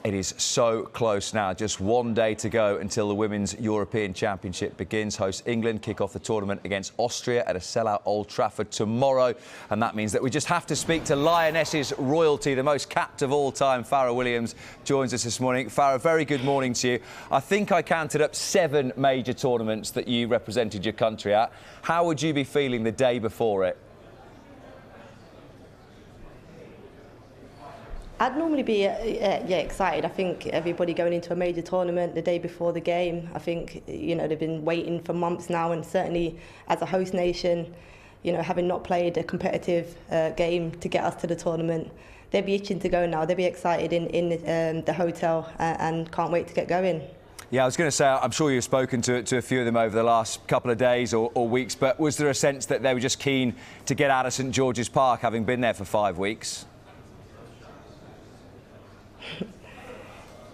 It is so close now. Just one day to go until the Women's European Championship begins. Host England kick off the tournament against Austria at a sellout Old Trafford tomorrow. And that means that we just have to speak to Lionesses royalty, the most capped of all time. Fara Williams joins us this morning. Fara, very good morning to you. I think I counted up 7 major tournaments that you represented your country at. How would you be feeling the day before it? I'd normally be excited. I think everybody going into a major tournament the day before the game, I think, you know, they've been waiting for months now, and certainly as a host nation, you know, having not played a competitive game to get us to the tournament, they'll be itching to go now. They'll be excited in the hotel and can't wait to get going. Yeah, I was going to say, I'm sure you've spoken to a few of them over the last couple of days or weeks, but was there a sense that they were just keen to get out of St George's Park, having been there for 5 weeks?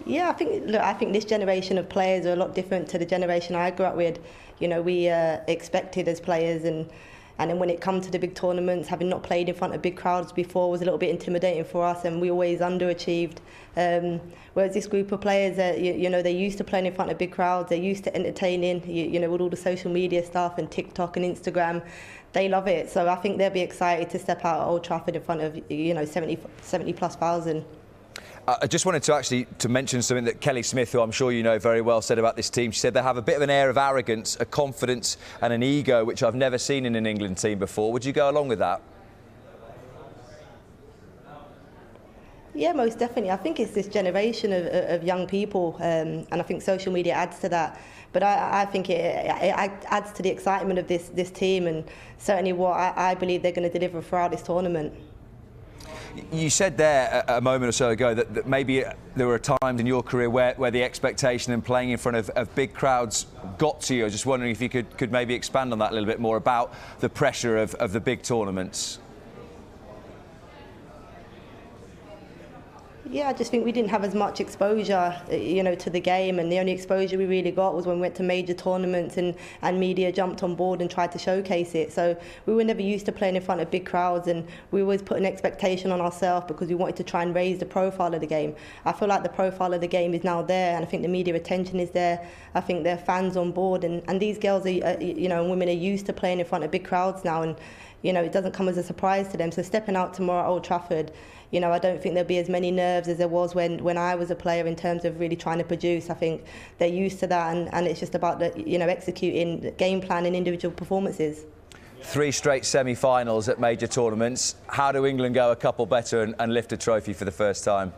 Yeah, I think this generation of players are a lot different to the generation I grew up with. You know, we expected as players, and then when it comes to the big tournaments, having not played in front of big crowds before was a little bit intimidating for us, and we always underachieved. Whereas this group of players, you know, they're used to playing in front of big crowds, they're used to entertaining, you know, with all the social media stuff and TikTok and Instagram. They love it, so I think they'll be excited to step out at Old Trafford in front of, you know, 70 plus thousand. I just wanted to mention something that Kelly Smith, who I'm sure you know very well, said about this team. She said they have a bit of an air of arrogance, a confidence and an ego, which I've never seen in an England team before. Would you go along with that? Yeah, most definitely. I think it's this generation of young people, and I think social media adds to that. But I think it adds to the excitement of this team, and certainly what I believe they're going to deliver throughout this tournament. You said there a moment or so ago that maybe there were times in your career where the expectation and playing in front of big crowds got to you. I was just wondering if you could maybe expand on that a little bit more about the pressure of the big tournaments. Yeah, I just think we didn't have as much exposure, you know, to the game, and the only exposure we really got was when we went to major tournaments and media jumped on board and tried to showcase it. So we were never used to playing in front of big crowds, and we always put an expectation on ourselves because we wanted to try and raise the profile of the game. I feel like the profile of the game is now there, and I think the media attention is there. I think there are fans on board, and these girls, are, you know, and women are used to playing in front of big crowds now, and you know, it doesn't come as a surprise to them. So stepping out tomorrow at Old Trafford, you know, I don't think there'll be as many nerves as there was when I was a player in terms of really trying to produce. I think they're used to that, and it's just about you know, executing the game plan and individual performances. 3 straight semi-finals at major tournaments. How do England go a couple better and lift a trophy for the first time?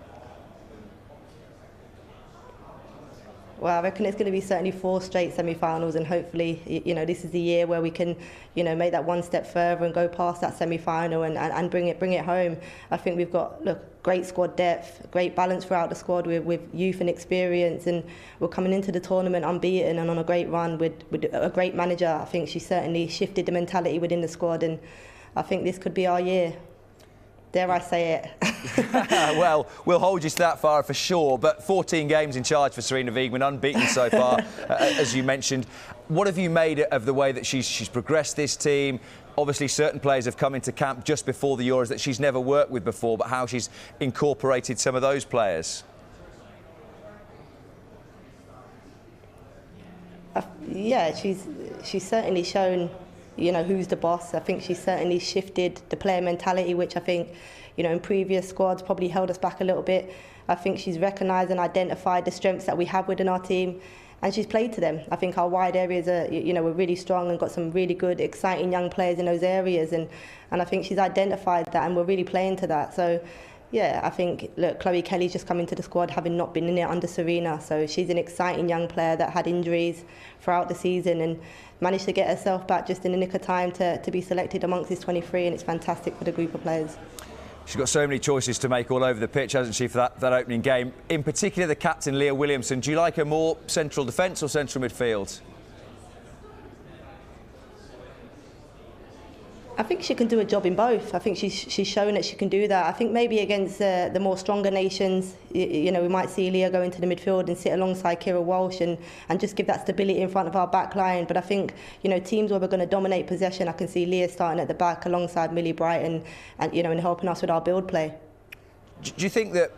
Well, I reckon it's going to be certainly 4 straight semi-finals, and hopefully, you know, this is the year where we can, you know, make that one step further and go past that semi-final and bring it home. I think we've got, look, great squad depth, great balance throughout the squad with youth and experience, and we're coming into the tournament unbeaten and on a great run with a great manager. I think she certainly shifted the mentality within the squad, and I think this could be our year. Dare I say it? Well, we'll hold you to that, Fara, for sure. But 14 games in charge for Sarina Wiegman, unbeaten so far, as you mentioned. What have you made of the way that she's progressed this team? Obviously, certain players have come into camp just before the Euros that she's never worked with before, but how she's incorporated some of those players? Yeah, she's certainly shown, you know, who's the boss. I think she's certainly shifted the player mentality, which I think, you know, in previous squads probably held us back a little bit. I think she's recognised and identified the strengths that we have within our team, and she's played to them. I think our wide areas are, you know, we're really strong and got some really good, exciting young players in those areas, and I think she's identified that, and we're really playing to that. So, yeah, I think, look, Chloe Kelly's just come into the squad having not been in it under Sarina, so she's an exciting young player that had injuries throughout the season and managed to get herself back just in the nick of time to be selected amongst this 23, and it's fantastic for the group of players. She's got so many choices to make all over the pitch, hasn't she, for that opening game? In particular, the captain, Sarina Wiegman. Do you like her more central defence or central midfield? I think she can do a job in both. I think she's shown that she can do that. I think maybe against the more stronger nations, you know, we might see Leah go into the midfield and sit alongside Kira Walsh and just give that stability in front of our back line. But I think, you know, teams where we're going to dominate possession, I can see Leah starting at the back alongside Millie Brighton and you know, and helping us with our build play. Do you think that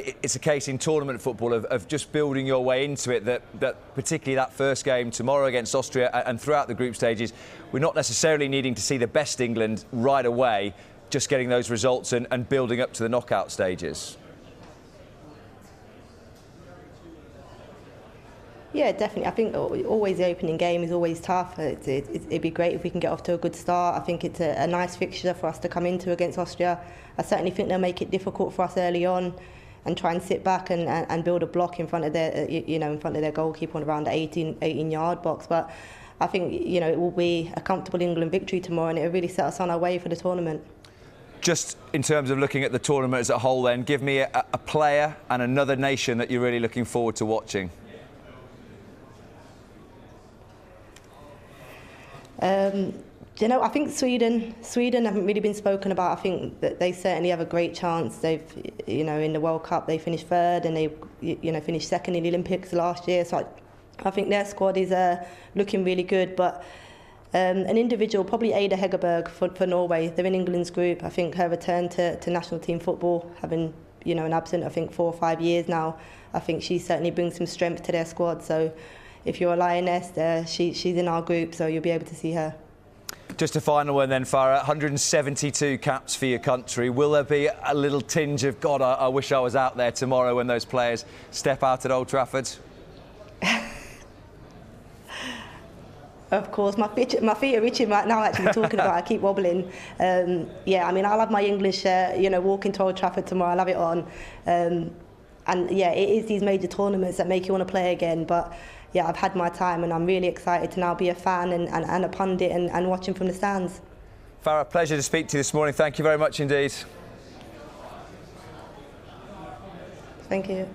it's a case in tournament football of just building your way into it, that particularly that first game tomorrow against Austria and throughout the group stages, we're not necessarily needing to see the best England right away, just getting those results and building up to the knockout stages. Yeah, definitely. I think always the opening game is always tough. It'd be great if we can get off to a good start. I think it's a nice fixture for us to come into against Austria. I certainly think they'll make it difficult for us early on and try and sit back and build a block in front of their, in front of their goalkeeper on around the 18-yard box. But I think, it will be a comfortable England victory tomorrow, and it'll really set us on our way for the tournament. Just in terms of looking at the tournament as a whole then, give me a player and another nation that you're really looking forward to watching. I think Sweden haven't really been spoken about. I think that they certainly have a great chance. They've, in the World Cup they finished third, and they, finished second in the Olympics last year. So I think their squad is looking really good. But an individual, probably Ada Hegerberg for Norway. They're in England's group. I think her return to national team football, having an absent, I think 4 or 5 years now, I think she certainly brings some strength to their squad. So if you're a Lioness, she's in our group, so you'll be able to see her. Just a final one then, Farah. 172 caps for your country. Will there be a little tinge of, God, I wish I was out there tomorrow when those players step out at Old Trafford? Of course, my feet are itching right now actually talking about it. I keep wobbling. Yeah, I mean, I'll have my English shirt, walking to Old Trafford tomorrow. I'll have it on. And yeah, it is these major tournaments that make you want to play again. But yeah, I've had my time, and I'm really excited to now be a fan and a pundit and watching from the stands. Farah, pleasure to speak to you this morning. Thank you very much indeed. Thank you.